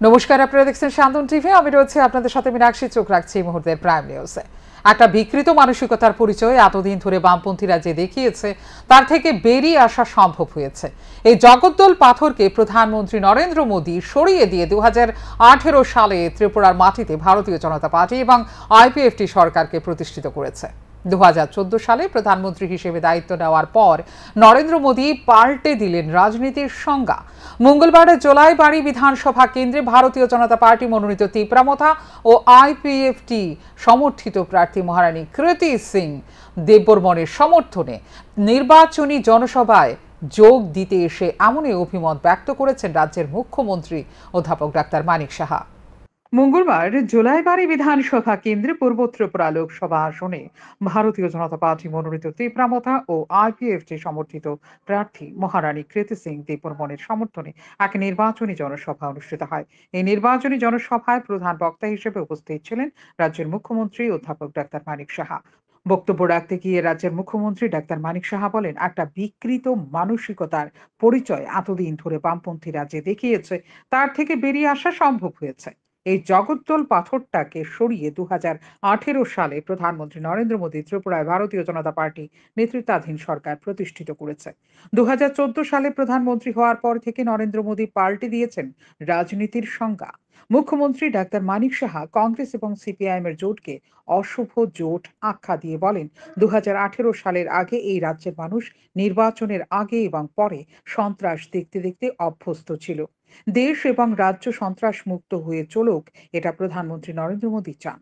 নমস্কার, আপনারা দেখছেন শান্তন টিভি। আমি রয়েছে আপনাদের সাথে মীনাক্ষী। চোখ রাখছি এই মুহূর্তের প্রাইম নিউজে। একটা বিকৃত মানসিকতার পরিচয় এতদিন ধরে বামপন্থীরা যে দেখিয়েছে, তার থেকে বেরিয়ে আসা সম্ভব হয়েছে। এই জগদ্দল পাথরকে প্রধানমন্ত্রী নরেন্দ্র মোদী সরিয়ে দিয়ে 2018 সালে ত্রিপুরার মাটিতে ভারতীয় জনতা পার্টি এবং আইপিএফটি সরকারকে প্রতিষ্ঠিত করেছে। 2014 সালে প্রধানমন্ত্রী হিসেবে দায়িত্ব নেওয়ার পর নরেন্দ্র মোদী পাল্টে দিলেন রাজনীতির সংজ্ঞা। মঙ্গলবার জোলাইবাড়ি বিধানসভা কেন্দ্রে ভারতীয় জনতা পার্টি মনোনীত তিপ্রামথা ও আইপিএফটি সমর্থিত প্রার্থী মহারানী কৃতি সিং দেববর্মনের সমর্থনে নির্বাচনী জনসভায় যোগ দিতে এসে এমনই অভিমত ব্যক্ত করেছেন রাজ্যের মুখ্যমন্ত্রী অধ্যাপক ডাক্তার মানিক সাহা। মঙ্গলবার জোলাইবাড়ি বিধানসভা কেন্দ্রে পূর্ব ত্রিপুরা লোকসভা আসনে ভারতীয় জনতা পার্টি মনোনীত তিপ্রামথা ও আইপিএফটি সমর্থিত প্রার্থী মহারানী কৃতি সিং দেববর্মনের সমর্থনে এক নির্বাচনী জনসভা অনুষ্ঠিত হয়। এই নির্বাচনী জনসভায় প্রধান বক্তা হিসেবে উপস্থিত ছিলেন রাজ্যের মুখ্যমন্ত্রী অধ্যাপক ডাক্তার মানিক সাহা। বক্তব্য রাখতে গিয়ে রাজ্যের মুখ্যমন্ত্রী ডাক্তার মানিক সাহা বলেন, একটা বিকৃত মানসিকতার পরিচয় এতদিন ধরে বামপন্থীরা যে দেখিয়েছে, তার থেকে বেরিয়ে আসা সম্ভব হয়েছে। এই জগদ্দল পাথরটাকে সরিয়ে 2018 সালে প্রধানমন্ত্রী নরেন্দ্র মোদী ত্রিপুরায় ভারতীয় জনতা পার্টি নেতৃত্বাধীন সরকার প্রতিষ্ঠিত করেছে। 2014 সালে প্রধানমন্ত্রী হওয়ার পর থেকে নরেন্দ্র মোদী পাল্টে দিয়েছেন রাজনীতির সংজ্ঞা। মুখ্যমন্ত্রী ডাক্তার মানিক সাহা কংগ্রেস এবং সিপিআইএম এর জোটকে অশুভ জোট আখ্যা দিয়ে বলেন, 2018 সালের আগে এই রাজ্যের মানুষ নির্বাচনের আগে এবং পরে সন্ত্রাস দেখতে দেখতে অভ্যস্ত ছিল। দেশ এবং রাজ্য সন্ত্রাস মুক্ত হয়ে চলুক, এটা প্রধানমন্ত্রী নরেন্দ্র মোদী চান।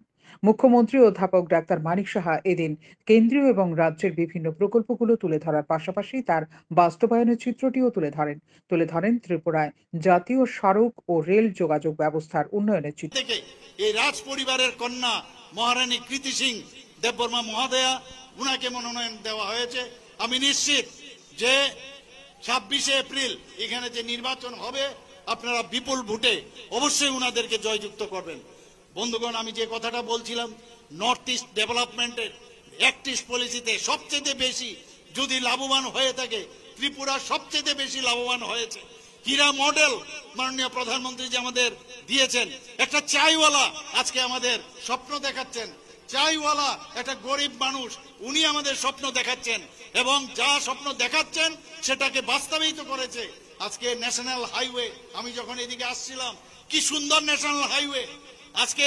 মুখ্যমন্ত্রী অধ্যাপক ডাক্তার মানিক সাহা এদিন কেন্দ্রীয় এবং রাজ্যের বিভিন্ন প্রকল্পগুলো তুলে ধরার পাশাপাশি তার বাস্তবায়নের চিত্রটিও তুলে ধরেন ত্রিপুরায় জাতীয় সড়ক ও রেল যোগাযোগ ব্যবস্থার উন্নয়নের চিত্র। এই রাজ পরিবারের কন্যা মহারানী কৃতি সিং দেববর্মা মহোদয়া, উনাকে মনোনয়ন দেওয়া হয়েছে। আমি নিশ্চিত যে 26শে এপ্রিল এখানে যে নির্বাচন হবে, আপনারা বিপুল ভোটে অবশ্যই উনাদেরকে জয়যুক্ত করবেন। বন্ধুগণ, আমি যে কথাটা বলছিলাম, নর্থ ইস্ট ডেভেলপমেন্টের অ্যাক্ট ইস্ট পলিসিতে সবচেয়ে বেশি যদি লাভবান হয়ে থাকে, ত্রিপুরা সবচেয়ে বেশি লাভবান হয়েছে। হীরা মডেল মাননীয় প্রধানমন্ত্রী যে আমাদের দিয়েছেন, একটা চাইওয়ালা আজকে আমাদের স্বপ্ন দেখাচ্ছেন। চাইওয়ালা একটা গরিব মানুষ, উনি আমাদের স্বপ্ন দেখাচ্ছেন এবং যা স্বপ্ন দেখাচ্ছেন সেটাকে বাস্তবায়িত করেছে। আজকে ন্যাশনাল হাইওয়ে, আমি যখন এদিকে আসছিলাম, কি সুন্দর ন্যাশনাল হাইওয়ে। আজকে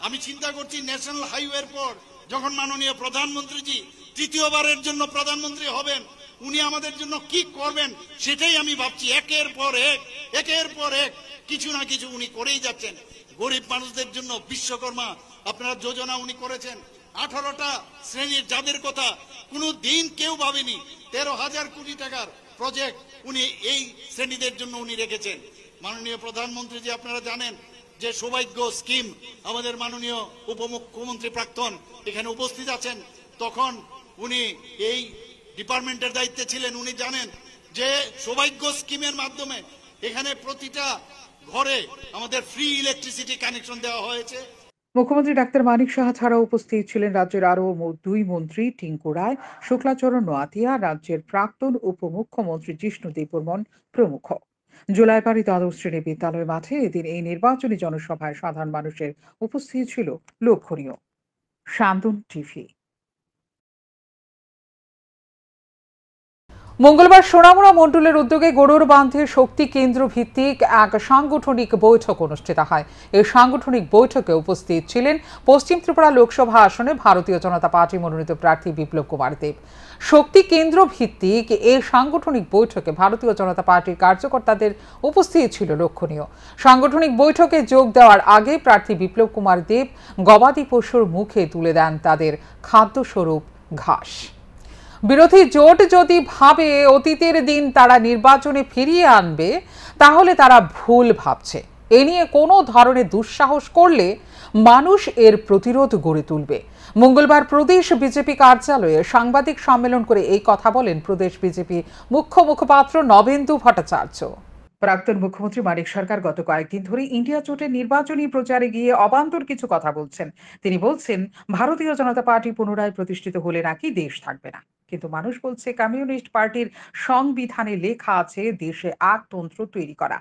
আমি চিন্তা করছি, ন্যাশনাল হাইওয়ের পর যখন মাননীয় প্রধানমন্ত্রীজি তৃতীয়বারের জন্য প্রধানমন্ত্রী হবেন, উনি আমাদের জন্য কি করবেন সেটাই আমি ভাবছি। একের পর এক কিছু না কিছু উনি করেই যাচ্ছেন। গরিব মানুষদের জন্য বিশ্বকর্মা আপনারা যোজনা উনি করেছেন। 18টা শ্রেণীর যাদের কথা কোনো দিন কেউ ভাবেনি, 13,000 কোটি টাকার প্রজেক্ট উনি এই শ্রেণীদের জন্য উনি রেখেছেন। মাননীয় প্রধানমন্ত্রী যে আপনারা জানেন যে সৌভাগ্য স্কিম, আমাদের মাননীয় উপমুখ্যমন্ত্রী প্রাক্তন এখানে উপস্থিত আছেন, তখন উনি এই ডিপার্টমেন্টের দায়িত্বে ছিলেন। উনি জানেন যে সৌভাগ্য স্কিমের মাধ্যমে এখানে প্রতিটা ঘরে আমাদের ফ্রি ইলেকট্রিসিটি কানেকশন দেওয়া হয়েছে। মুখ্যমন্ত্রী ডাক্তার মানিক সাহা ছাড়াও উপস্থিত ছিলেন রাজ্যের আরও দুই মন্ত্রী টিঙ্কু রায়, শুক্লাচরণ নোয়াতিয়া, রাজ্যের প্রাক্তন উপমুখ্যমন্ত্রী জিষ্ণু দেববর্মন প্রমুখ। জোলাইবাড়ি দ্বাদশ শ্রেণী বিদ্যালয় মাঠে এদিন এই নির্বাচনী জনসভায় সাধারণ মানুষের উপস্থিতি ছিল লক্ষণীয়। শান্তন টিভি। মঙ্গলবার সোনামুড়া মণ্ডলের উদ্যোগে গরুর বাঁধে শক্তি কেন্দ্র ভিত্তিক এক সাংগঠনিক বৈঠক অনুষ্ঠিত হয়। এই সাংগঠনিক বৈঠকে উপস্থিত ছিলেন পশ্চিম ত্রিপুরা লোকসভা আসনে ভারতীয় জনতা পার্টি মনোনীত প্রার্থী বিপ্লব কুমার দেব। শক্তি কেন্দ্র ভিত্তিক এই সাংগঠনিক বৈঠকে ভারতীয় জনতা পার্টির কার্যকর্তাদের উপস্থিতি ছিল লক্ষণীয়। সাংগঠনিক বৈঠকে যোগ দেওয়ার আগে প্রার্থী বিপ্লব কুমার দেব গবাদি পশুর মুখে তুলে দেন তাদের খাদ্যস্বরূপ ঘাস। বিরোধী জোট যদি ভাবে অতীতের দিন তারা নির্বাচনে ফিরিয়ে আনবে, তাহলে তারা ভুল ভাবছে। এ নিয়ে কোনো ধরনের দুঃসাহস করলে মানুষ এর প্রতিরোধ গড়ে তুলবে। মঙ্গলবার প্রদেশ বিজেপি কার্যালয়ে সাংবাদিক সম্মেলন করে এই কথা বলেন প্রদেশ বিজেপি মুখ্যপাত্র নবেন্দু ভট্টাচার্য। প্রাক্তন মুখ্যমন্ত্রী মানিক সরকার গত কয়েকদিন ধরে ইন্ডিয়া জোটের নির্বাচনী প্রচারে গিয়ে অবান্তর কিছু কথা বলছেন। তিনি বলছেন, ভারতীয় জনতা পার্টি পুনরায় প্রতিষ্ঠিত হলে নাকি দেশ থাকবে না। কিন্তু মানুষ বলছে, কমিউনিস্ট পার্টির সংবিধানে লেখা আছে দেশে আকতন্ত্র তৈরি করা।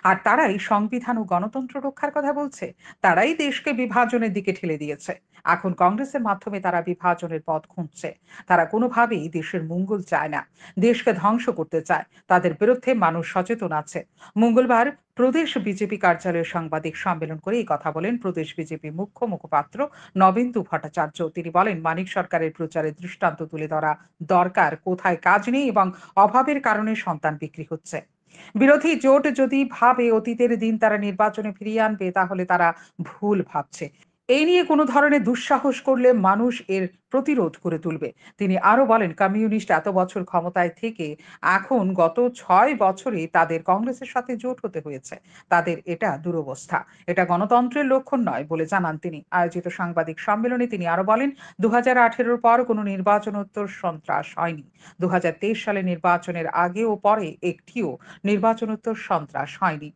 আর তারাই সংবিধান ও গণতন্ত্র রক্ষার কথা বলছে। তারাই দেশকে বিভাজনের দিকে ঠেলে দিয়েছে। এখন কংগ্রেসের মাধ্যমে তারা বিভাজনের পথ খুঁজছে। তারা কোনোভাবেই দেশের মঙ্গল চায় না, দেশকে ধ্বংস করতে চায়। তাদের বিরুদ্ধে মানুষ সচেতন আছে। মঙ্গলবার প্রদেশ বিজেপি কার্যালয়ে সাংবাদিক সম্মেলন করে এই কথা বলেন প্রদেশ বিজেপি মুখ্য মুখপাত্র নবেন্দু ভট্টাচার্য। তিনি বলেন, মানিক সরকারের প্রচারে দৃষ্টান্ত তুলে ধরা দরকার, কোথায় কাজ নেই এবং অভাবের কারণে সন্তান বিক্রি হচ্ছে। বিরোধী জোট যদি ভাবে অতীতের দিন তারা নির্বাচনে ফিরিয়ে আনবে, তাহলে তারা ভুল ভাবছে। এই নিয়ে কোনো ধরনের দুঃসাহস করলে মানুষ এর প্রতিরোধ করে তুলবে। তিনি আরো বলেন, কমিউনিস্ট এত বছর ক্ষমতায় থেকে এখন গত 6 বছরে তাদের কংগ্রেসের সাথে জোট হতে হয়েছে। তাদের এটা দুরবস্থা, এটা গণতন্ত্রের লক্ষণ নয় বলে জানান তিনি। আয়োজিত সাংবাদিক সম্মেলনে তিনি আরো বলেন, 2018-র পর কোনো নির্বাচনোত্তর সন্ত্রাস হয়নি। 2023 সালে নির্বাচনের আগে ও পরে একটিও নির্বাচনোত্তর সন্ত্রাস হয়নি।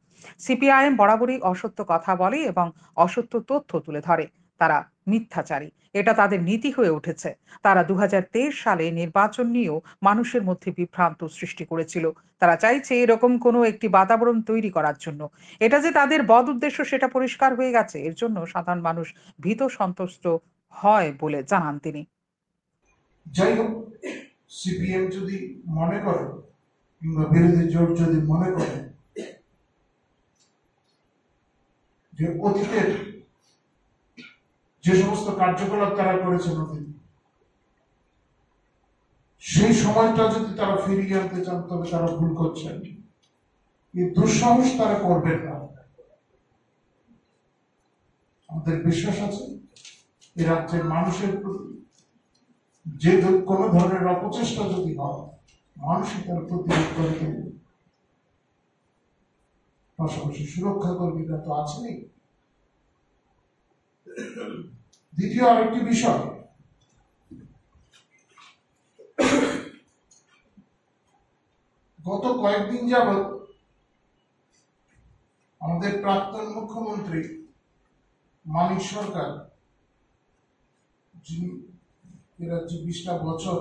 সিপিআইএম বরাবরই অসত্য কথা বলে এবং অসত্য তথ্য তুলে ধরে। তারা মিথ্যাচারী, এটা তাদের নীতি হয়ে উঠেছে। তারা 2023 সালে নির্বাচন নিয়েও মানুষের মধ্যে বিভ্রান্ত সৃষ্টি করেছিল। তারা চাইছে এরকম কোনো একটি বাতাবরণ তৈরি করার জন্য। এটা যে তাদের বদ উদ্দেশ্য সেটা পরিষ্কার হয়ে গেছে। এর জন্য সাধারণ মানুষ ভীত সন্ত্রস্ত হয় বলে জানান তিনি। যাই হোক, সিপিএম যদি মনে করে কিংবা বিরোধী জোট যদি মনে করে যে অতীতের যে সমস্ত কার্যকলাপ তারা করেছেন অতীতে, সেই সময়টা যদি তারা ফিরিয়ে আনতে চান, তবে তারা ভুল করছেন। এই দুঃসাহস তারা করবেন না। আমাদের বিশ্বাস আছে এই রাজ্যের মানুষের প্রতি যে কোনো ধরনের অপচেষ্টা যদি হয়, মানুষই তার প্রতিরোধ করে দেবে। পাশাপাশি সুরক্ষা কর্মীরা তো আছেনই। দ্বিতীয় আরেকটি বিষয়, গত কয়েকদিন যাবৎ আমাদের প্রাক্তন মুখ্যমন্ত্রী মানিক সরকার, যিনি এ রাজ্যে 20টা বছর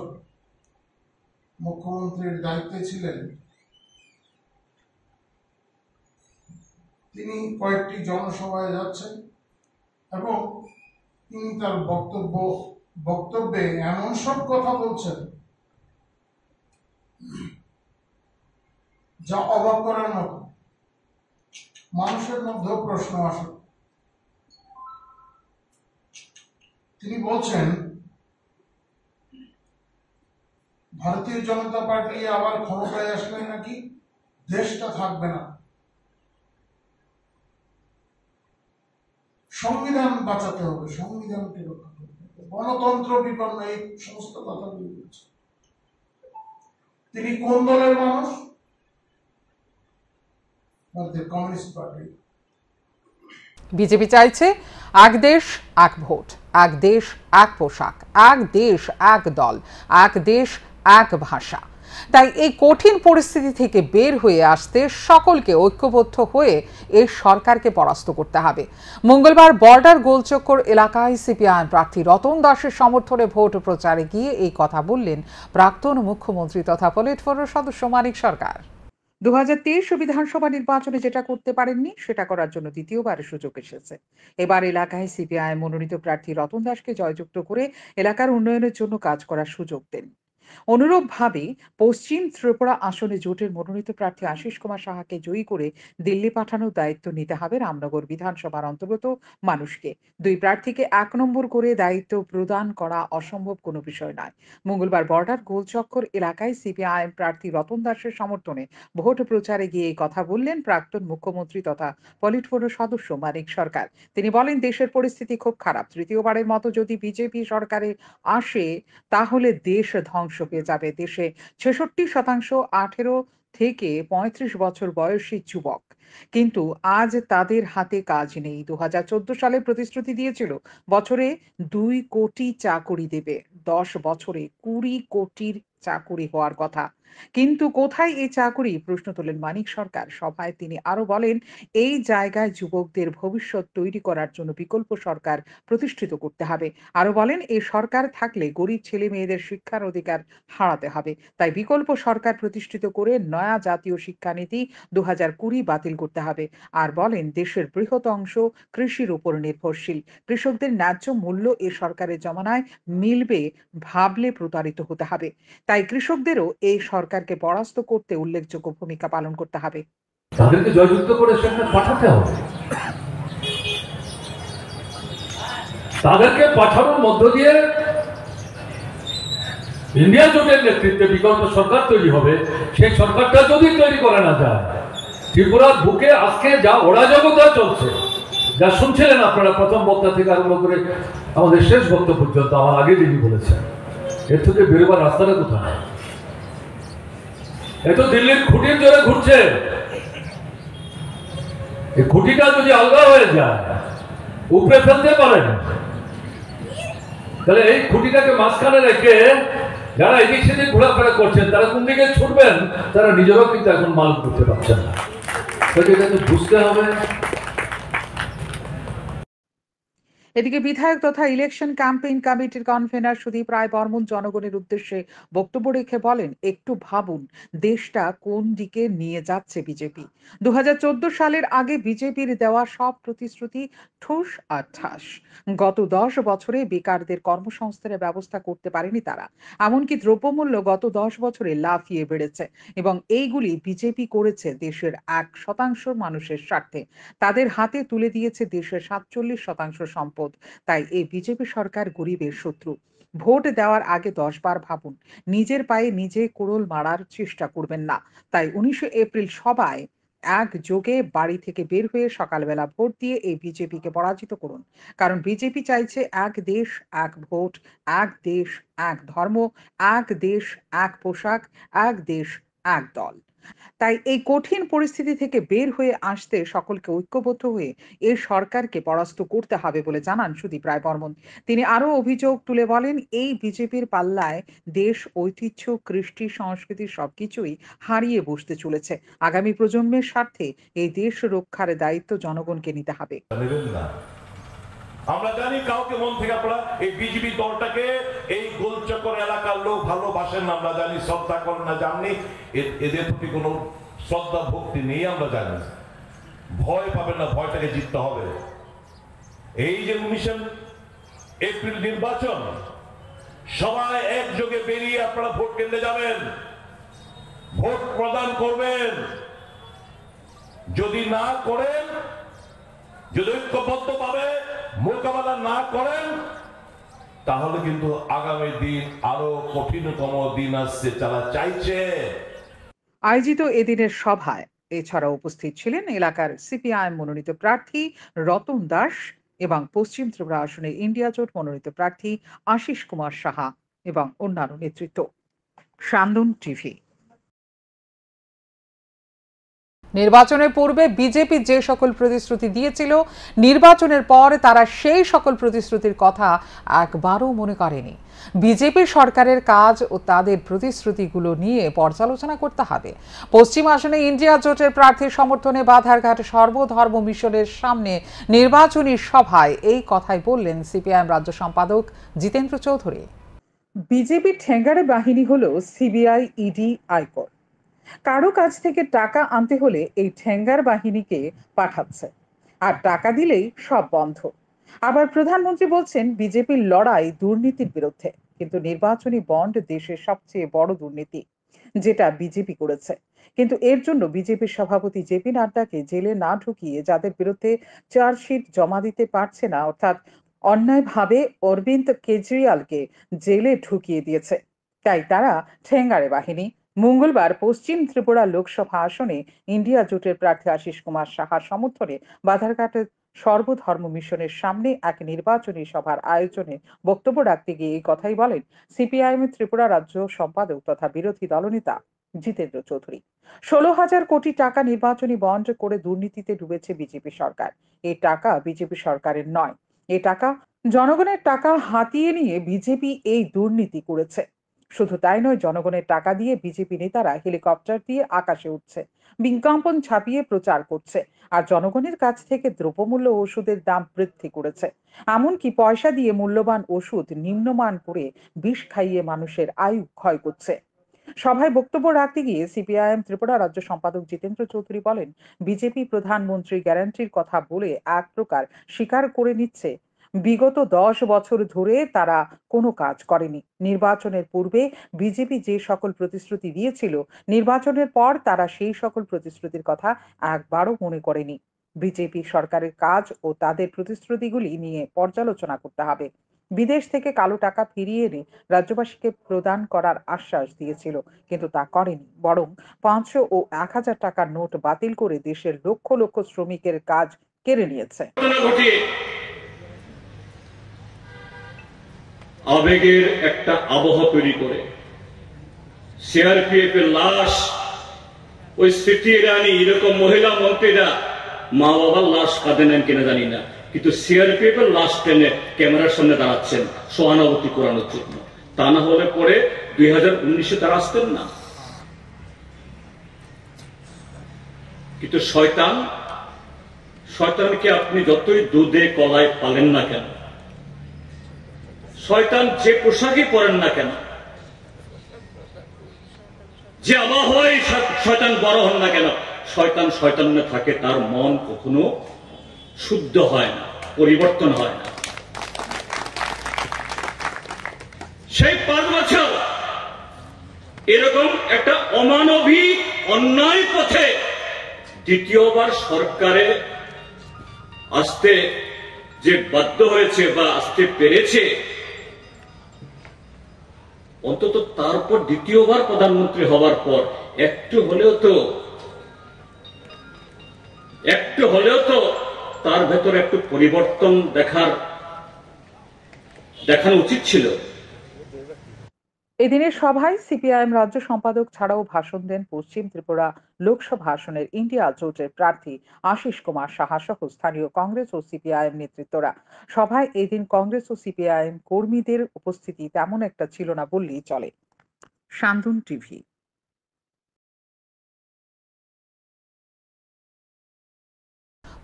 মুখ্যমন্ত্রীর দায়িত্বে ছিলেন, তিনি কয়েকটি জনসভায় যাচ্ছেন এবং তিনি তার বক্তব্যে এমন সব কথা বলছেন যা অবাক করার মতো। মানুষের মধ্যেও প্রশ্ন আসে। তিনি বলছেন, ভারতীয় জনতা পার্টি আবার ক্ষমতায় আসলে নাকি দেশটা থাকবে না, সংবিধান বাঁচাতে হবে, সংবিধানকে রক্ষা করতে হবে, গণতন্ত্র বিপন্ন, এই সমস্ত কথাগুলি বলছে। তিনি কোন দলের মানুষ? ভারতীয় কমিউনিস্ট পার্টি। বিজেপি চাইছে এক দেশ এক ভোট, এক দেশ এক পোশাক, এক দেশ এক দল, এক দেশ এক ভাষা। তাই এই কঠিন পরিস্থিতি থেকে বের হয়ে আসতে সকলকে ঐক্যবদ্ধ হয়ে এই সরকারকে পরাস্ত করতে হবে। মঙ্গলবার বর্ডার গোলচক্কর এলাকায় সিপিআইএম প্রার্থী রতন দাসের সমর্থনে ভোট প্রচারে গিয়ে এই কথা বললেন প্রাক্তন মুখ্যমন্ত্রী তথা পলিট ব্যুরোর সদস্য মানিক সরকার। 2023 বিধানসভা নির্বাচনে যেটা করতে পারেননি, সেটা করার জন্য দ্বিতীয়বার সুযোগ এসেছে। এবার এলাকায় সিপিআইএম মনোনীত প্রার্থী রতন দাসকে জয়যুক্ত করে এলাকার উন্নয়নের জন্য কাজ করার সুযোগ দেন। অনুরূপভাবে পশ্চিম ত্রিপুরা আসনে জোটের মনোনীত প্রার্থী আশিস কুমার সাহাকে জয়ী করে দিল্লি পাঠানোর দায়িত্ব নিতে হবে রামনগর বিধানসভার অন্তর্গত মানুষকে। দুই প্রার্থীকে 1 নম্বর করে দায়িত্ব প্রদান করা অসম্ভব কোনো বিষয় নয়। মঙ্গলবার বর্ডার গোলচক্কর এলাকায় সিপিআইএম প্রার্থী রতন দাসের সমর্থনে ভোট প্রচারে গিয়ে এই কথা বললেন প্রাক্তন মুখ্যমন্ত্রী তথা পলিট ব্যুরোর সদস্য মানিক সরকার। তিনি বলেন, দেশের পরিস্থিতি খুব খারাপ। তৃতীয়বারের মতো যদি বিজেপি সরকারে আসে, তাহলে দেশ ধ্বংস হয়ে যাবে। দেশে 66% 18 থেকে 35 বছর বয়সী যুবক, কিন্তু আজ তাদের হাতে কাজ নেই। 2014 সালে প্রতিশ্রুতি দিয়েছিল বছরে 2 কোটি চাকুরি দেবে, 10 বছরে 20 কোটির চাকুরি হওয়ার কথা। কিন্তু কোথায় এই চাকুরি, প্রশ্ন তোলেন মানিক সরকার। সভায় তিনি আরো বলেন, এই জায়গায় যুবকদের ভবিষ্যৎ তৈরি করার জন্য বিকল্প সরকার প্রতিষ্ঠিত করতে হবে। আরো বলেন, এই সরকার থাকলে গরিব ছেলে মেয়েদের শিক্ষার অধিকার হারাতে হবে। তাই বিকল্প সরকার প্রতিষ্ঠিত করে নয়া জাতীয় শিক্ষানীতি 2020 বাতিল করতে হবে। আর বলেন, দেশের বৃহৎ অংশ কৃষির উপর নির্ভরশীল। কৃষকদের ন্যায্য মূল্য এ সরকারের জমানায় মিলবে ভাবলে প্রতারিত হতে হবে। তাই কৃষকদেরও এই সরকারকে পরাস্ত করতে উল্লেখযোগ্য ভূমিকা পালন করতে হবে। তাদেরকে জয়যুক্ত করে সেখানে পাঠাতে হবে। তাদেরকে পাঠানোর মধ্য দিয়ে ইন্ডিয়া জোটের নেতৃত্বে বিকল্প সরকার তৈরি হবে। সেই সরকারটা যদি তৈরি করা না যায়, ত্রিপুরার বুকে আজকে যা অরাজকতা চলছে, যা শুনছিলেন আপনারা প্রথম বক্তা থেকে আরম্ভ করে আমাদের শেষ বক্তা পর্যন্ত, আমার আগে যিনি বলেছেন, এর থেকে বেরোবার রাস্তাটা কোথায়? এ তো দিল্লির খুঁটির জোরে ঘুরছে। এই খুঁটিটা যদি আলগা হয়ে যায়, উপরে ফেলতে পারেন, তাহলে এই খুঁটিটাকে মাঝখানে রেখে যারা এদিক সেদিক ঘোরাফেরা করছেন, তারা কোন দিকে ছুটবেন তারা নিজেরাও কিন্তু এখন মালুম করতে পারছেন না। এটাকে বুঝতে হবে। এদিকে বিধায়ক তথা ইলেকশন ক্যাম্পেইন কমিটির কনভেনার সুদীপ রায় বর্মন জনগণের উদ্দেশ্যে বক্তব্য রেখে বলেন, একটু ভাবুন দেশটা কোন দিকে নিয়ে যাচ্ছে বিজেপি। 2014 সালের আগে বিজেপির দেওয়া সব প্রতিশ্রুতি ঠুস আর ঠাস। গত 10 বছরে বেকারদের কর্মসংস্থানের ব্যবস্থা করতে পারেনি তারা। এমনকি দ্রব্যমূল্য গত 10 বছরে লাফিয়ে বেড়েছে এবং এইগুলি বিজেপি করেছে দেশের 1% মানুষের স্বার্থে। তাদের হাতে তুলে দিয়েছে দেশের 47% সম্পদ। তাই এই বিজেপি সরকার গরিবের শত্রু। ভোট দেওয়ার আগে 10 বার ভাবুন। নিজের পায়ে নিজে কুড়োল মারার চেষ্টা করবেন না। তাই 19 এপ্রিল সবাই একযোগে বাড়ি থেকে বের হয়ে সকালবেলা ভোট দিয়ে এই বিজেপিকে পরাজিত করুন। কারণ বিজেপি চাইছে এক দেশ, এক ভোট, এক দেশ, এক ধর্ম, এক দেশ, এক পোশাক, এক দেশ, এক দল। তাই এই কঠিন পরিস্থিতি থেকে বের হয়ে আসতে সকলকে ঐক্যবদ্ধ হয়ে এই সরকারকে পরাস্ত করতে হবে বলে জানান সুদীপ রায় বর্মন। তিনি আরো অভিযোগ তুলে বলেন, এই বিজেপির পাল্লায় দেশ, ঐতিহ্য, কৃষ্টি, সংস্কৃতি সবকিছুই হারিয়ে বসতে চলেছে। আগামী প্রজন্মের স্বার্থে এই দেশ রক্ষার দায়িত্ব জনগণকে নিতে হবে। আমরা জানি কাউকে মন থেকে আপনারা এই বিজেপি দলটাকে, এই গোলচক্কর এলাকার লোক ভালোবাসেন না, আমরা জানি, শ্রদ্ধা করেন না, জানি এদের প্রতি কোনো শ্রদ্ধা ভক্তি নেই, আমরা জানি। ভয় পাবেন না, ভয়টাকে জিততে হবে। এই যে 19 এপ্রিল নির্বাচন, সবাই একযোগে বেরিয়ে আপনারা ভোট কেন্দ্রে যাবেন, ভোট প্রদান করবেন। যদি না করেন, যদি ঐক্যবদ্ধ ভাবে মোকাবেলা না করেন, তাহলে কিন্তু আগামী দিন আরো কঠিনতম দিন আসছে যারা চাইছে। আয়োজিত এদিনের সভায় এছাড়া উপস্থিত ছিলেন এলাকার সিপিআইএম মনোনীত প্রার্থী রতন দাস এবং পশ্চিম ত্রিপুরা আসনের ইন্ডিয়া জোট মনোনীত প্রার্থী আশিস কুমার সাহা এবং অন্যান্য নেতৃত্ব। শান্তন টিভি। নির্বাচনের পূর্বে বিজেপি যে সকল প্রতিশ্রুতি দিয়েছিল, নির্বাচনের পর তারা সেই সকল প্রতিশ্রুতির কথা একবারও মনে করেনি। বিজেপি সরকারের কাজ ও তাদের প্রতিশ্রুতিগুলো নিয়ে পর্যালোচনা করতে হবে। পশ্চিম আসনে ইন্ডিয়া জোটের প্রার্থীর সমর্থনে বাধারঘাট সর্বধর্ম মিশনের সামনে নির্বাচনী সভায় এই কথাই বললেন সিপিআইএম রাজ্য সম্পাদক জিতেন্দ্র চৌধুরী। বিজেপির ঠেঙ্গারে বাহিনী হলো সিবিআই, ইডি, আয়কর। কারো কাছ থেকে টাকা আনতে হলে এই ঠেঙ্গার বাহিনীকে পাঠাচ্ছে, আর টাকা দিলেই সব বন্ধ। আবার প্রধানমন্ত্রী বলছেন বিজেপির লড়াই দুর্নীতির বিরুদ্ধে, কিন্তু নির্বাচনী বন্ড দেশের সবচেয়ে বড় দুর্নীতি যেটা বিজেপি করেছে। কিন্তু এর জন্য বিজেপির সভাপতি জেপি নাড্ডাকে জেলে না ঢুকিয়ে যাদের বিরুদ্ধে চার্জশিট জমা দিতে পারছে না, অর্থাৎ অন্যায়ভাবে অরবিন্দ কেজরিওয়ালকে জেলে ঢুকিয়ে দিয়েছে। তাই তারা ঠেঙ্গারে বাহিনী। মঙ্গলবার পশ্চিম ত্রিপুরা লোকসভা আসনে ইন্ডিয়া জোটের প্রার্থী আশিস কুমার সাহার সমর্থনে বাধারঘাটের সর্বধর্ম মিশনের সামনে এক নির্বাচনী সভার আয়োজনে বক্তব্য রাখতে গিয়ে এই কথাই বলেন সিপিআইএম ত্রিপুরা রাজ্য সম্পাদক তথা বিরোধী দলনেতা জিতেন্দ্র চৌধুরী। 16,000 কোটি টাকা নির্বাচনী বন্ড করে দুর্নীতিতে ডুবেছে বিজেপি সরকার। এই টাকা বিজেপি সরকারের নয়, এই টাকা জনগণের টাকা হাতিয়ে নিয়ে বিজেপি এই দুর্নীতি করেছে। শুধু তাই নয়, জনগণের টাকা দিয়ে বিজেপি নেতারা হেলিকপ্টার দিয়ে আকাশে উঠছে, বিজ্ঞাপন ছাপিয়ে প্রচার করছে, আর জনগণের কাছ থেকে দ্রব্যমূল্য ওষুধের দাম বৃদ্ধি করেছে। এমনকি পয়সা দিয়ে মূল্যবান ওষুধ নিম্নমান করে বিষ খাইয়ে মানুষের আয়ু ক্ষয় করছে। সভায় বক্তব্য রাখতে গিয়ে সিপিআইএম ত্রিপুরা রাজ্য সম্পাদক জিতেন্দ্র চৌধুরী বলেন, বিজেপি প্রধানমন্ত্রী গ্যারান্টির কথা বলে এক প্রকার স্বীকার করে নিচ্ছে বিগত 10 বছর ধরে তারা কোনো কাজ করেনি। নির্বাচনের পূর্বে বিজেপি যে সকল প্রতিশ্রুতি দিয়েছিল, নির্বাচনের পর তারা সেই সকল প্রতিশ্রুতির কথা একবারও মনে করেনি। বিজেপি সরকারের কাজ ও তাদের প্রতিশ্রুতিগুলি নিয়ে পর্যালোচনা করতে হবে। বিদেশ থেকে কালো টাকা ফিরিয়ে এনে রাজ্যবাসীকে প্রদান করার আশ্বাস দিয়েছিল, কিন্তু তা করেনি, বরং 500 ও 1000 টাকার নোট বাতিল করে দেশের লক্ষ লক্ষ শ্রমিকের কাজ কেড়ে নিয়েছে। আবেগের একটা আবহ তৈরি করে সিআরপিএফ এর লাশ, ওই স্মৃতি ইরানি এরকম মহিলা মন্ত্রীরা মা বাবার লাশ কাঁদে নেন কিনা জানি না, কিন্তু সিআরপিএফ এর লাশ টেনে ক্যামেরার সামনে দাঁড়াচ্ছেন সহানুভূতি করানোর জন্য। তা না হলে পরে 2019-এ তারা আসতেন না। কিন্তু শয়তানকে আপনি যতই দুধে কলায় পালেন না কেন, শয়তান যে পোশাকই পরেন না কেন, যে আবহাওয়ায় শয়তান বড় হন না কেন, শয়তান থাকে, তার মন কখনো শুদ্ধ হয় না, পরিবর্তন হয় না। সেই 5 বছর এরকম একটা অমানবিক অন্যায় পথে দ্বিতীয়বার সরকারে আসতে যে বাধ্য হয়েছে বা আসতে পেরেছে, অন্তত তারপর দ্বিতীয়বার প্রধানমন্ত্রী হওয়ার পর একটু হলেও তো তার ভেতরে একটু পরিবর্তন দেখানো উচিত ছিল। এদিনের সভায় সিপিআইএম রাজ্য সম্পাদক ছাড়াও ভাষণ দেন পশ্চিম ত্রিপুরা লোকসভা আসনের ইন্ডিয়া জোটের প্রার্থী আশিস কুমার সাহা সহ স্থানীয় কংগ্রেস ও সিপিআইএম নেতৃত্বরা। সভায় এদিন কংগ্রেস ও সিপিআইএম কর্মীদের উপস্থিতি তেমন একটা ছিল না বললেই চলে। শান্তন টিভি।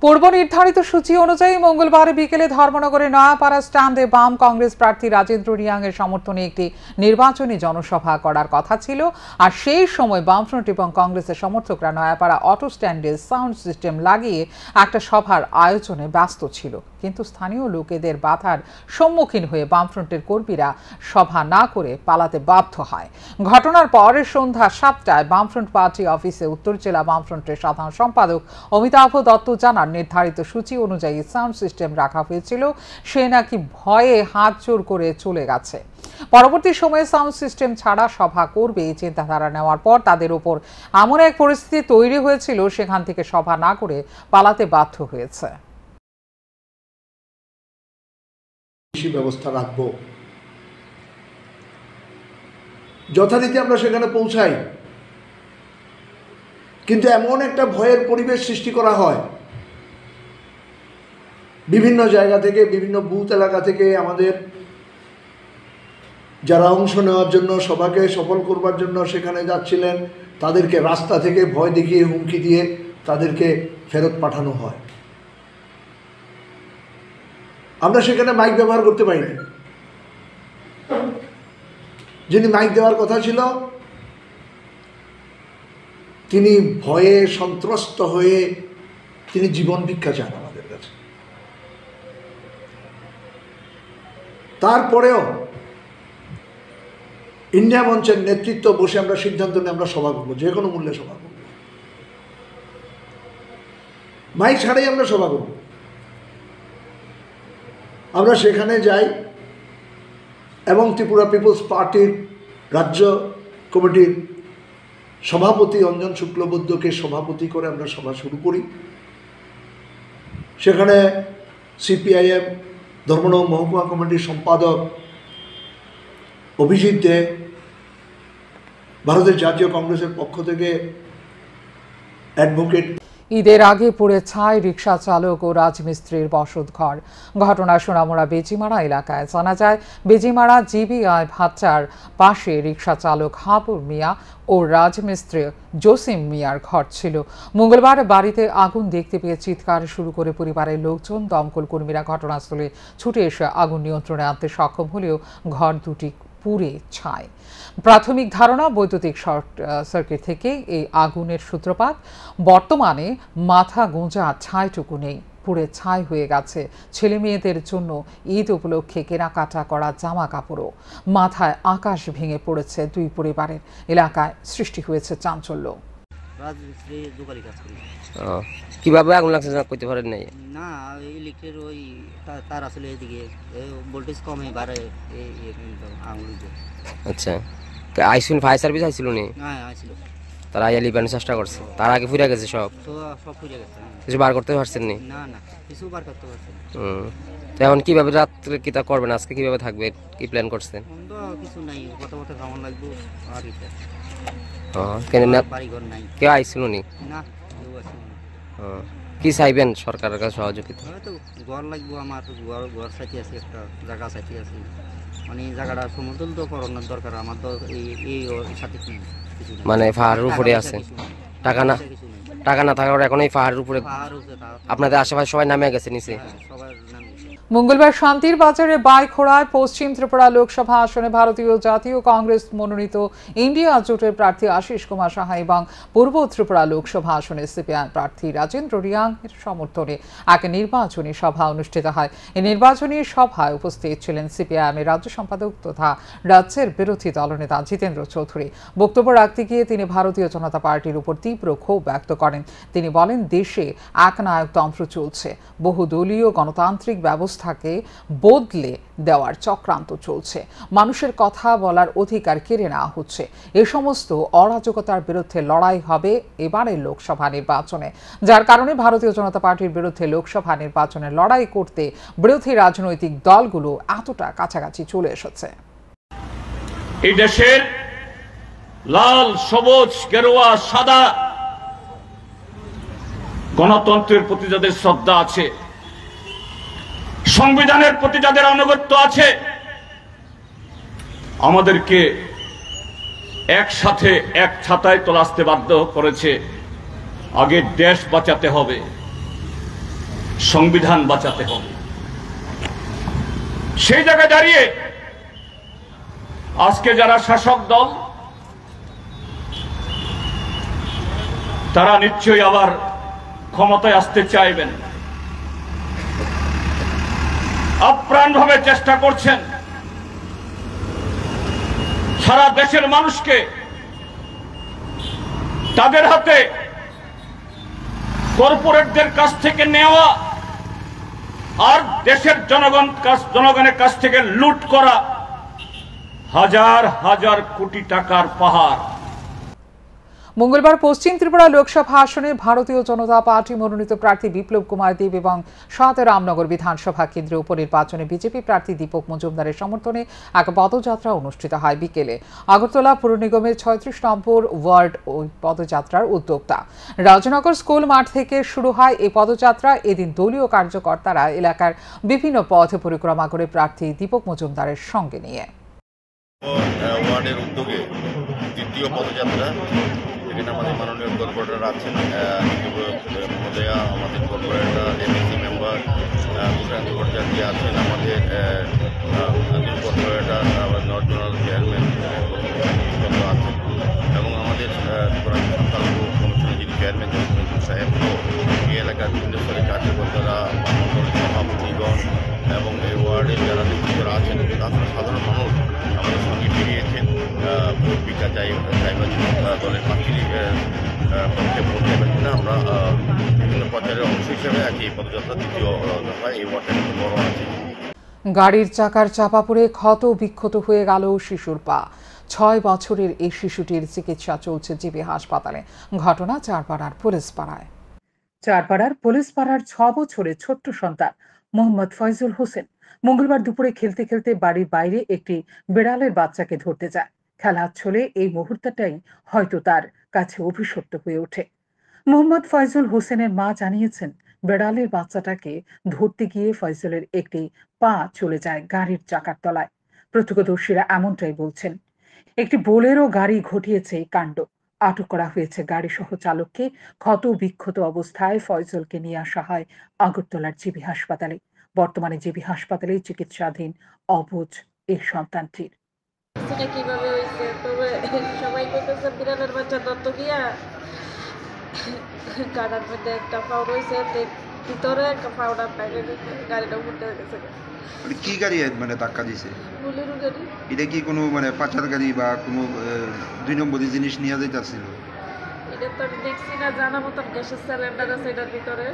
পূর্ব নির্ধারিত সূচি অনুযায়ী মঙ্গলবার বিকেলে ধর্মনগরে নয়াপাড়া স্ট্যান্ডে বাম কংগ্রেস প্রার্থী রাজেন্দ্র রিয়াং এর সমর্থনে একটি নির্বাচনী জনসভা করার কথা ছিল, আর সেই সময় বামফ্রন্ট এবং কংগ্রেসের সমর্থকরা নয়াপাড়া অটো স্ট্যান্ডে সাউন্ড সিস্টেম লাগিয়ে একটা সভার আয়োজনে ব্যস্ত ছিল। কিন্তু স্থানীয় লোকেদের বাধার সম্মুখীন হয়ে বামফ্রন্টের কর্মীরা সভা না করে পালাতে বাধ্য হয়। ঘটনার পর সন্ধ্যা 7টায় বামফ্রন্ট পার্টি অফিসে উত্তর জেলা বামফ্রন্টের সাধারণ সম্পাদক অমিতাভ দত্ত জানান, নির্ধারিত সূচি অনুযায়ী সাউন্ড সিস্টেম রাখা হয়েছিল, সে নাকি ভয়ে হাত জোর করে চলে গেছে। পরবর্তী সময়ে সাউন্ড সিস্টেম ছাড়া সভা করবে এই চিন্তাধারা নেওয়ার পর তাদের উপর এমন এক পরিস্থিতি তৈরি হয়েছিল, সেখান থেকে সভা না করে পালাতে বাধ্য হয়েছে। ব্যবস্থা রাখবো, যথারীতি আমরা সেখানে পৌঁছাই, কিন্তু এমন একটা ভয়ের পরিবেশ সৃষ্টি করা হয় বিভিন্ন জায়গা থেকে, বিভিন্ন বুথ এলাকা থেকে। আমাদের যারা অংশ নেওয়ার জন্য, সভাকে সফল করবার জন্য সেখানে যাচ্ছিলেন, তাদেরকে রাস্তা থেকে ভয় দেখিয়ে, হুমকি দিয়ে তাদেরকে ফেরত পাঠানো হয়। আমরা সেখানে মাইক ব্যবহার করতে পারি না। যিনি মাইক দেওয়ার কথা ছিল, তিনি ভয়ে সন্ত্রস্ত হয়ে তিনি জীবন ভিক্ষা চান আমাদের কাছে। তারপরেও ইন্ডিয়া মঞ্চের নেতৃত্ব বসে আমরা সিদ্ধান্ত নিয়ে আমরা সভা করবো, যে কোনো মূল্যে সভা করব, মাইক ছাড়াই আমরা সভা করব। আমরা সেখানে যাই এবং ত্রিপুরা পিপলস পার্টির রাজ্য কমিটির সভাপতি অঞ্জন শুক্লবৈদ্যকে সভাপতি করে আমরা সভা শুরু করি। সেখানে সিপিআইএম ধর্মনগর মহকুমা কমিটির সম্পাদক অভিজিৎ দে, ভারতের জাতীয় কংগ্রেসের পক্ষ থেকে অ্যাডভোকেট ঈদের আগে পুড়ে ছাই রিকশা চালক ও রাজমিস্ত্রির বসতঘর। ঘটনা সোনামুড়া বেজিমারা এলাকায়। জানা যায়, বেজিমারা জিবিআই ভাট্টার পাশে রিকশা চালক হাবুর মিয়া ও রাজমিস্ত্রি জসিম মিয়ার ঘর ছিল। মঙ্গলবার বাড়িতে আগুন দেখতে পেয়ে চিৎকার শুরু করে পরিবারের লোকজন। দমকল কর্মীরা ঘটনাস্থলে ছুটে এসে আগুন নিয়ন্ত্রণে আনতে সক্ষম হলেও ঘর দুটি পুড়ে ছাই। প্রাথমিক ধারণা, বৈদ্যুতিক শর্ট সার্কিট থেকে এই আগুনের সূত্রপাত। বর্তমানে মাথা গোঁজা ছাইটুকু নেই, পুড়ে ছাই হয়ে গেছে ছেলে মেয়েদের জন্য ঈদ উপলক্ষে কেনাকাটা করা জামা কাপড়ও। মাথায় আকাশ ভেঙে পড়েছে দুই পরিবারের। এলাকায় সৃষ্টি হয়েছে চাঞ্চল্য। কিভাবে আগুন লাগছে করতে পারেন নাই? না, ইলেকট্রিক ওই তার আসলে এদিকে ভোল্টেজ কমে বাড়ে আগুন। আচ্ছা, আইসুন ফায়ার সার্ভিস আইছিল নি? হ্যাঁ আইছিল। তারা আইয়া লিবানোর চেষ্টা করছে, তার আগে ফুরিয়ে গেছে সব ফুরিয়ে গেছে। কিছু বার করতে পারছেন নি? না না, কিছু বার করতে পারছেন। তো এখন কিভাবে রাত্রে কি তা করবেন? আজকে কিভাবে থাকবে, কি প্ল্যান করছেন? কিছু নাই, কথা কেমন লাগবে আর কি। কেন না বাড়িঘর নাই, কেউ আইছিল নি? না কেউ আসেনি। কি চাইবেন সরকারের কাছে সহযোগিতা? হয়তো ঘর লাগবে, আমার ঘর সাথে আছে, একটা জায়গা সাথে আছে, মানে জায়গাটা সমতল তো করানোর দরকার। আমার তো এই সাথে কি কিছু মানে পাহাড়ের উপরে আছে, টাকা না থাকার এখন এই পাহাড়ের উপরে আপনাদের আশেপাশে সবাই নামে গেছে নিচে। সবার নাম মঙ্গলবার শান্তির বাজারে বাইখোড়ায় পশ্চিম ত্রিপুরা লোকসভা আসনে ভারতীয় জাতীয় কংগ্রেস মনোনীত ইন্ডিয়া জোটের প্রার্থী আশিস কুমার সাহা এবং পূর্ব ত্রিপুরা লোকসভা আসনে সিপিআই প্রার্থী রাজেন্দ্র রিয়াং এর সমর্থনে এক নির্বাচনী সভা অনুষ্ঠিত হয়। এই নির্বাচনী সভায় উপস্থিত ছিলেন সিপিআইএমের রাজ্য সম্পাদক তথা রাজ্যের বিরোধী দলনেতা জিতেন্দ্র চৌধুরী। বক্তব্য রাখতে গিয়ে তিনি ভারতীয় জনতা পার্টির উপর তীব্র ক্ষোভ ব্যক্ত করেন। তিনি বলেন, দেশে একনায়কতন্ত্র চলছে, বহুদলীয় গণতান্ত্রিক ব্যবস্থাকে বদলে দেওয়ার চক্রান্ত চলছে, মানুষের কথা বলার অধিকার কেড়ে নেওয়া হচ্ছে। এ সমস্ত অরাজকতার বিরুদ্ধে লড়াই হবে এবারের লোকসভা নির্বাচনে, যার কারণে ভারতীয় জনতা পার্টির বিরুদ্ধে লোকসভা নির্বাচনে লড়াই করতে বিরোধী রাজনৈতিক দলগুলো এতটা কাছাকাছি চলে এসেছে। এই দেশের লাল, সবুজ, গেরুয়া, সাদা গণতন্ত্রের প্রতি যাদের শ্রদ্ধা আছে, সংবিধানের প্রতি যাদের আনুগত্য আছে, আমাদেরকে একসাথে এক ছাতায় তলে আসতে বাধ্য করেছে। আগে দেশ বাঁচাতে হবে, সংবিধান বাঁচাতে হবে। সেই জায়গায় দাঁড়িয়ে আজকে যারা শাসক দল, তারা নিশ্চয়ই আবার ক্ষমতায় আসতে চাইবেন, আপ্রাণভাবে চেষ্টা করছেন সারা দেশের মানুষকে তাদের হাতে কর্পোরেটদের কাছ থেকে নেওয়া আর দেশের জনগণের কাছ থেকে লুট করা হাজার হাজার কোটি টাকার পাহাড়। মঙ্গলবার পশ্চিম ত্রিপুরা লোকসভা আসনে ভারতীয় জনতা পার্টি মনোনীত প্রার্থী বিপ্লব কুমার দেব এবং ৭ রামনগর বিধানসভা কেন্দ্রের উপনির্বাচনে বিজেপি প্রার্থী দীপক মজুমদারের সমর্থনে এক পদযাত্রা অনুষ্ঠিত হয় বিকেলে। আগরতলা পুর নিগমের ৩৬ নম্বর ওয়ার্ড ওই পদযাত্রার উদ্যোক্তা। রাজনগর স্কুল মাঠ থেকে শুরু হয় এই পদযাত্রা। এদিন দলীয় কার্যকর্তারা এলাকার বিভিন্ন পথ পরিক্রমা করে প্রার্থী দীপক মজুমদারের সঙ্গে নিয়ে ওয়ার্ডের উদ্যোগে দ্বিতীয় পদযাত্রা। এখানে আমাদের মাননীয় কর্পোরেটর আছেন মহোদয়া, আমাদের কর্পোরেটর এমএসি মেম্বার প্রশান্ত ভট্টাচার্য আছেন, আমাদের কর্পোরেটর নর্থ জোনাল চেয়ারম্যান আছেন এবং আমাদের সংখ্যালঘু কমিশনের যিনি চেয়ারম্যান সাহেব, এই এলাকার বিভিন্ন স্তরের কার্যকর্তারা, সভাপতিগণ এবং এই ওয়ার্ডের যারা নেতৃত্বরা আছেন, তাছাড়া সাধারণ মানুষ আমাদের সঙ্গে বেরিয়েছেন ভোট ভিক্ষা চাইবার জন্য, দলের প্রার্থীর পক্ষে ভোট চাইবার জন্য। আমরা বিভিন্ন প্রচারের অংশ হিসেবে এই পদযাত্রা দ্বিতীয় দফায় এই ওয়ার্ডটা একটু বড় আছে। গাড়ির চাকার চাপা পড়ে ক্ষত বিক্ষত হয়ে গেল শিশুর পা। ৬ বছরের এই শিশুটির চিকিৎসা চলছে জিবি হাসপাতালে। ঘটনা চারপাড়ার পুলিশ পাড়ায়। চারপাড়ার পুলিশ পাড়ার ৬ বছরের ছোট্ট সন্তান মোহাম্মদ ফয়জুল হোসেন মঙ্গলবার দুপুরে খেলতে খেলতে বাড়ির বাইরে একটি বিড়ালের বাচ্চাকে ধরতে যায়। খেলার ছলে এই মুহূর্তটাই হয়তো তার কাছে অভিশপ্ত হয়ে ওঠে। মোহাম্মদ ফয়জুল হোসেনের মা জানিয়েছেন, বেড়ালের বাচ্চাটাকে ধরতে গিয়ে ফয়জলের একটি পা চলে যায় গাড়ির চাকার তলায়। প্রত্যক্ষদর্শীরা এমনটাই বলছেন। একটি বোলেরো গাড়ি ঘটিয়েছে এই কাণ্ড। আটক করা হয়েছে গাড়ি সহ চালককে। ক্ষত বিক্ষত অবস্থায় ফয়জলকে নিয়ে আসা হয় আগরতলার জিবি হাসপাতালে। বর্তমানে জিবি হাসপাতালে চিকিৎসাধীন অবুঝ এই সন্তানটির। কিভাবে হয়েছে তবে সবাই কইতেছে বিড়ালের বাচ্চা দত্ত গিয়া গাড়ার মধ্যে একটা পাউ রয়েছে, ভিতরে একটা পাউডার বাইরে গাড়িটা উঠতে গেছে। মানে কি গাড়ি মানে ধাক্কা দিছে? বুলেরো গাড়ি। এটা কি কোনো মানে পাচার গাড়ি বা কোনো 2 নম্বরী জিনিস নিয়ে যাইতাছিল? এটা তো আমি দেখছি না, জানা মতন গ্যাসের সিলিন্ডার আছে এটার ভিতরে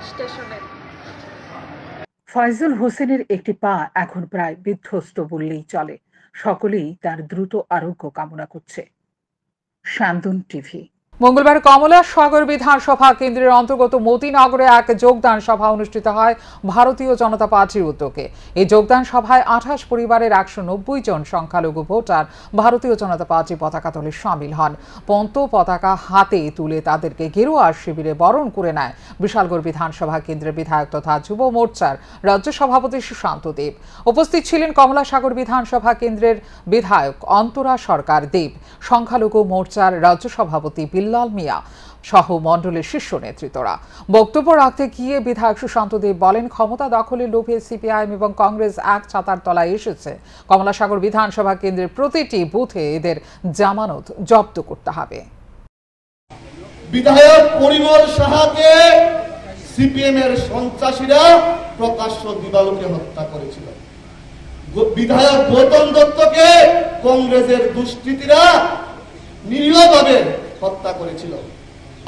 স্টেশনে। ফয়জুল হোসেনের একটি পা এখন প্রায় বিধ্বস্ত বললেই চলে। সকলেই তার দ্রুত আরোগ্য কামনা করছে। শান্তন টিভি। মঙ্গলবার কমলা সাগর বিধানসভা কেন্দ্রের অন্তর্গত মতিনগরে এক যোগদান সভা অনুষ্ঠিত হয় ভারতীয় জনতা পার্টির উদ্যোগে। এই যোগদান সভায় 28 পরিবারের 190 জন সংখ্যালঘু ভোটার ভারতীয় জনতা পার্টি পতাকা তোলে সামিল হন। পন্ত পতাকা হাতে তুলে তাদেরকে গেরুয়া শিবিরে বরণ করে নেয় বিশালগড় বিধানসভা কেন্দ্রের বিধায়ক তথা যুব মোর্চার রাজ্য সভাপতি সুশান্ত দেব। উপস্থিত ছিলেন কমলা সাগর বিধানসভা কেন্দ্রের বিধায়ক অন্তরা সরকার দেব, সংখ্যালঘু মোর্চার রাজ্য সভাপতি লাল মিয়া সহ মণ্ডলের শীর্ষ নেতৃত্বরা। বক্তব্য রাখতে গিয়ে বিধায়ক সুশান্ত দেব বলেন, ক্ষমতা দখলের লোভে সিপিআইএম এবং কংগ্রেস এক ছাতার তলায় এসেছে। কমলাসাগর বিধানসভা কেন্দ্রের প্রতিটি বুথে এদের জামানত জব্দ করতে হবে। বিধায়ক পরিমল সাহাকে সিপিএম এর সন্ত্রাসীরা প্রকাশ্য দিবালোকে হত্যা করেছিল। বিধায়ক গৌতম দত্তকে কংগ্রেসের দুষ্কৃতীরা নিরীহভাবে হত্যা করেছিল।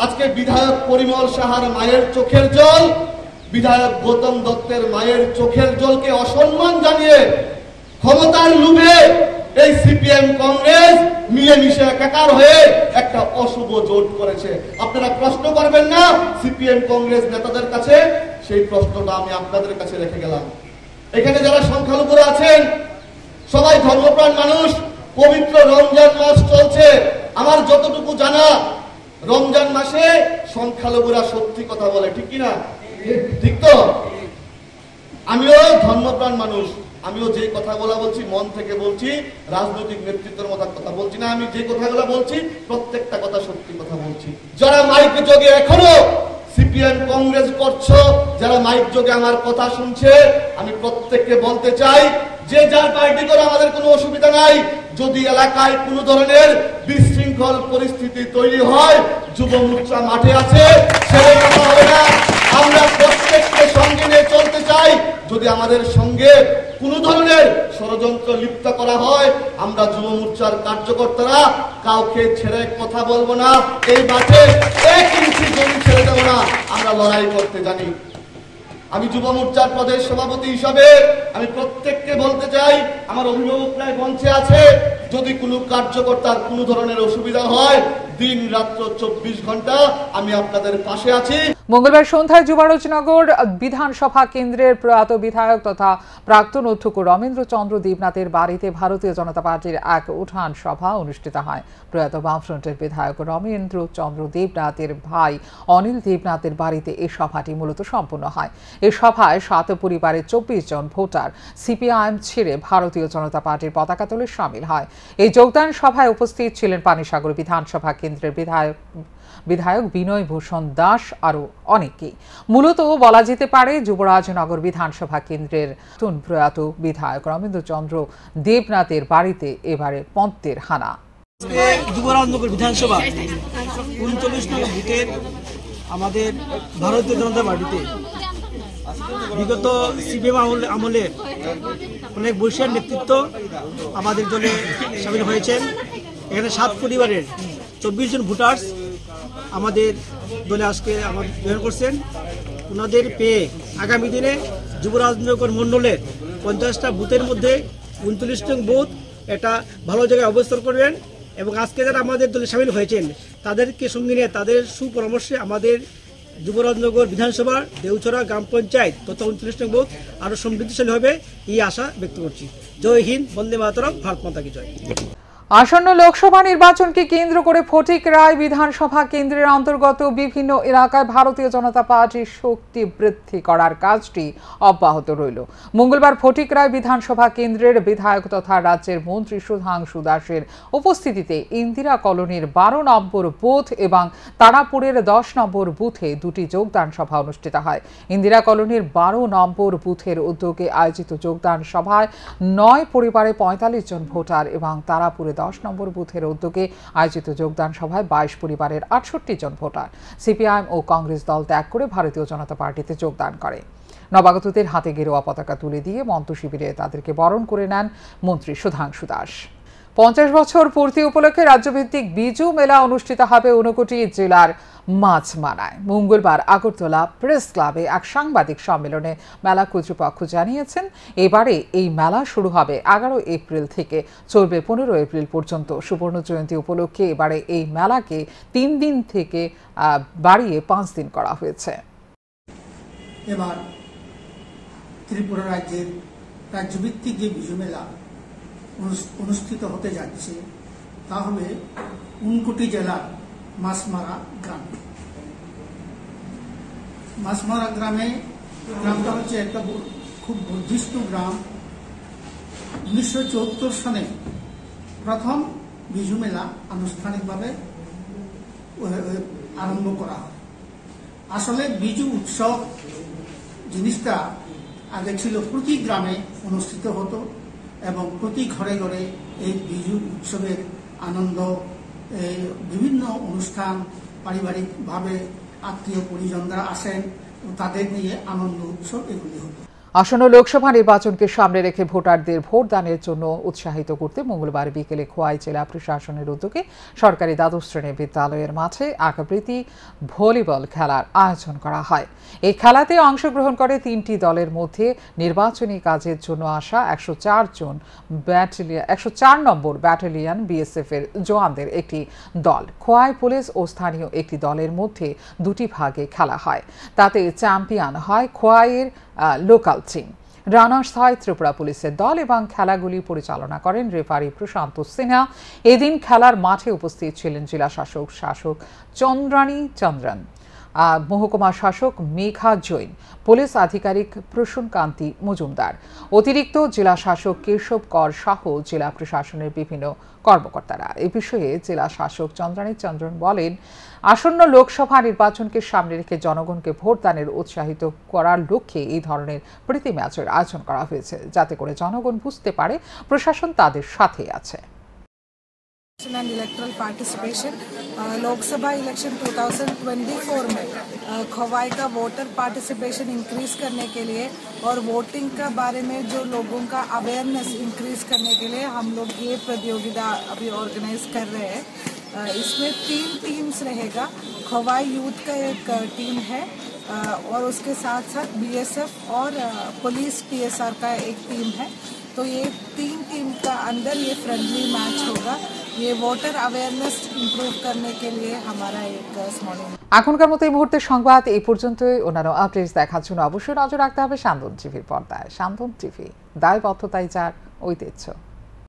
আজকে বিধায়ক পরিমল সাহার মায়ের চোখের জল, বিধায়ক গৌতম দত্তের মায়ের চোখের জলকে অসম্মান জানিয়ে ক্ষমতার লোভে এই সিপিএম কংগ্রেস মিলেমিশে একাকার হয়ে একটা অশুভ জোট করেছে। আপনারা প্রশ্ন করবেন না সিপিএম কংগ্রেস নেতাদের কাছে, সেই প্রশ্নটা আমি আপনাদের কাছে রেখে গেলাম। এখানে যারা সংখ্যালঘুরা আছেন সবাই ধর্মপ্রাণ মানুষ। পবিত্র রমজান মাস চলছে। আমার যতটুকু জানা, রমজান মাসে সংখ্যালঘুরা সত্যি কথা বলে, ঠিক কিনা? ঠিক তো? আমিও ধর্মপ্রাণ মানুষ, আমিও যে কথাগুলো বলছি মন থেকে বলছি, রাজনৈতিক নেতৃত্বের মতো কথা বলছি না। আমি যে কথাগুলো বলছি প্রত্যেকটা কথা সত্যি কথা বলছি। যারা মাইক যোগে এখনো সিপিএম কংগ্রেস করছো, যারা মাইক যোগে আমার কথা শুনছে, আমি প্রত্যেককে বলতে চাই যে যার পার্টি করে আমাদের কোনো অসুবিধা নাই। যদি এলাকায় কোনো ধরনের বিশৃঙ্খল পরিস্থিতি তৈরি হয়, যুব মোর্চা মাঠে আছে, ছেড়ে কথা হবে না। আমরা প্রত্যেককে সঙ্গে নিয়ে চলতে চাই। যদি আমাদের সঙ্গে কোনো ধরনের ষড়যন্ত্র লিপ্ত করা হয়, আমরা যুব মোর্চার কার্যকর্তারা কাউকে ছেড়ে কথা বলবো না। এই মাঠে 1 ইঞ্চি জমি ছেড়ে দেবো না। আমরা লড়াই করতে জানি। আমি যুব মোর্চার প্রদেশ সভাপতি হিসাবে আমি প্রত্যেককে বলতে চাই, আমার অভিভাবকরাই মঞ্চে আছে, যদি কোনো কার্যকর্তার কোনো ধরনের অসুবিধা হয়, দিন রাত্র 24 ঘন্টা আমি আপনাদের পাশে আছি। মঙ্গলবার সন্ধ্যায় যুবরাজনগর বিধানসভা কেন্দ্রের প্রয়াত বিধায়ক তথা প্রাক্তন অধ্যক্ষ রমেন্দ্র চন্দ্র দেবনাথের বাড়িতে ভারতীয় জনতা পার্টির এক উঠান সভা অনুষ্ঠিত হয়। প্রয়াত বামফ্রন্টের বিধায়ক রমেন্দ্র চন্দ্র দেবনাথের ভাই অনিল দেবনাথের বাড়িতে এই সভাটি মূলত সম্পন্ন হয়। এই সভায় 7 পরিবারের 24 জন ভোটার সিপিআইএম ছেড়ে ভারতীয় জনতা পার্টির পতাকা তোলে সামিল হয়। এই যোগদান সভায় উপস্থিত ছিলেন পানিসাগর বিধানসভা কেন্দ্রের বিধায়ক বিনয় ভূষণ দাস আরো অনেকেই। মূলত বলা যেতে পারে যুবরাজনগর বিধানসভা কেন্দ্রের প্রয়াত বিধায়ক রমেন্দ্র চন্দ্র দেবনাথের বাড়িতে এবারে পন্থের হানা। যুবরাজনগর বিধানসভা 39 নং বুথের আমাদের ভারতীয় জনতা পার্টিতে বিগত সিপিএম আমলের অনেক বৈশ্বিক নেতৃত্ব আমাদের দলে সামিল হয়েছেন। এখানে 7 পরিবারের 24 জন ভোটার্স আমাদের দলে আজকে জয়েন করছেন। ওনাদের পেয়ে আগামী দিনে যুবরাজনগর মণ্ডলের 50টা বুথের মধ্যে 39 নং বুথ এটা ভালো জায়গায় অবস্থান করবেন এবং আজকে যারা আমাদের দলে সামিল হয়েছেন তাদেরকে সঙ্গে নিয়ে তাদের সুপরামর্শে আমাদের যুবরাজনগর বিধানসভার দেউছড়া গ্রাম পঞ্চায়েত তথা 39 নং বুথ আরো সমৃদ্ধিশালী হবে এই আশা ব্যক্ত করছি। জয় হিন্দ, বন্দে মাতরম, ভারত মাতা কি জয়। আসন্ন লোকসভা নির্বাচনকে কেন্দ্র করে ফটিকরায় বিধানসভা কেন্দ্রের অন্তর্গত বিভিন্ন এলাকায় ভারতীয় জনতা পার্টির শক্তি বৃদ্ধি করার কাজটি অব্যাহত রইল। মঙ্গলবার ফটিকরায় বিধানসভা কেন্দ্রের বিধায়ক তথা রাজ্যের মন্ত্রী সুধাংশু দাসের উপস্থিতিতে ইন্দিরা কলোনির 12 নম্বর বুথ এবং তারাপুরের 10 নম্বর বুথে দুটি যোগদান সভা অনুষ্ঠিত হয়। ইন্দিরা কলোনির 12 নম্বর বুথের উদ্যোগে আয়োজিত যোগদান সভায় 9 পরিবারে 45 জন ভোটার এবং তারাপুরে 10 নম্বর বুথের উদ্যোগে আয়োজিত যোগদান সভায় 22 পরিবারের 68 জন ভোটার সিপিআইএম ও কংগ্রেস দল ত্যাগ করে ভারতীয় জনতা পার্টিতে যোগদান করে। নবাগতদের হাতে গেরুয়া পতাকা তুলে দিয়ে মন্ত শিবিরে তাদেরকে বরণ করে নেন মন্ত্রী সুধাংশু দাস। 50 বছর পূর্তি উপলক্ষে রাজ্যভিত্তিক বিজু মেলা অনুষ্ঠিত হবে ঊনকোটি জেলার মাছমারায়। মঙ্গলবার আগরতলা প্রেস ক্লাবে এক সাংবাদিক সম্মেলনে মেলা কর্তৃপক্ষ জানিয়েছেন, এবারে এই মেলা শুরু হবে 11 এপ্রিল থেকে, চলবে 15 এপ্রিল পর্যন্ত। সুবর্ণ জয়ন্তী উপলক্ষে এবারে এই মেলাকে 3 দিন থেকে বাড়িয়ে 5 দিন করা হয়েছে। এবার ত্রিপুরা রাজ্যের রাজ্যভিত্তিক যে বিজু মেলা অনুষ্ঠিত হতে যাচ্ছে তা হবে ঊনকোটি জেলার মাছমারা গ্রাম। মাছমারা গ্রামটা হচ্ছে একটা খুব বর্ধিষ্ণু গ্রাম। 1974 সালে প্রথম বিজু মেলা আনুষ্ঠানিকভাবে আরম্ভ করা হয়। আসলে বিজু উৎসব জিনিসটা আগে ছিল প্রতি গ্রামে অনুষ্ঠিত হতো এবং প্রতি ঘরে ঘরে এই বিজু উৎসবের আনন্দ, বিভিন্ন অনুষ্ঠান, পারিবারিকভাবে আত্মীয় পরিজনরা আসেন, তাদের নিয়ে আনন্দ উৎসব এগুলি হতো। আসন্ন লোকসভা নির্বাচনকে সামনে রেখে ভোটারদের ভোটদানের জন্য উৎসাহিত করতে মঙ্গলবার বিকেলে খোয়াই জেলা প্রশাসনের উদ্যোগে সরকারি দ্বাদশ শ্রেণী বিদ্যালয়ের মাঠে আবৃত্তি ভলিবল খেলার আয়োজন করা হয়। এই খেলাতে অংশগ্রহণ করে 3টি দলের মধ্যে নির্বাচনী কাজের জন্য আসা 104 নম্বর ব্যাটালিয়ন বিএসএফ এর জওয়ানদের একটি দল, খোয়াই পুলিশ ও স্থানীয় একটি দলের মধ্যে 2টি ভাগে খেলা হয়। তাতে চ্যাম্পিয়ন হয় খোয়াইয়ের লোকাল টিম, রানার্স হয় ত্রিপুরা পুলিশের দল এবং খেলাগুলি পরিচালনা করেন রেফারি প্রশান্ত সিনহা। এদিন খেলার মাঠে উপস্থিত ছিলেন জেলা শাসক চন্দ্রানী চন্দ্রন, মহকুমা শাসক মেঘা জৈন, পুলিশ আধিকারিক প্রসূন কান্তি মজুমদার, অতিরিক্ত জেলা শাসক কেশব কর সহ জেলা প্রশাসনের বিভিন্ন কর্মকর্তারা। এ বিষয়ে জেলা শাসক চন্দ্রানী চন্দ্রন বলেন, আসন্ন লোকসভা নির্বাচনকে সামনে রেখে জনগণকে ভোটদানের উৎসাহিত করার লক্ষ্যে এই ধরনের প্রীতি ম্যাচের আয়োজন করা হয়েছে, যাতে করে জনগণ বুঝতে পারে প্রশাসন তাদের সাথে আছে। And electoral participation Lok Sabha election 2024 में खवाई का वोटर पार्टिसिपेशन इंक्रीज करने के लिए और वोटिंग का बारे में जो लोगों का अवेयरनेस इंक्रीज करने के लिए हम लोग ये प्रतियोगिता अभी ऑर्गेनाइज कर रहे हैं। इसमें 3 टीम्स रहेगा। खवाई यूथ का एक टीम है और उसके साथ साथ बीएसएफ और पुलिस टीएसआर का एक टीम है। तो ये 3 टीम का अंदर ये फ्रेंडली मैच होगा। ये वोटर अवेयरनेस इम्प्रूव करने के लिए हमारा एक स्मॉल। এখনকার মতো এই মুহূর্তের সংবাদ এই পর্যন্তই। অন্যান্য আপডেটস দেখার জন্য অবশ্যই নজর রাখতে হবে সান্দন টিভির পর্দায়। সান্দন টিভি, দায়বদ্ধতাই যার ঐতিহ্য।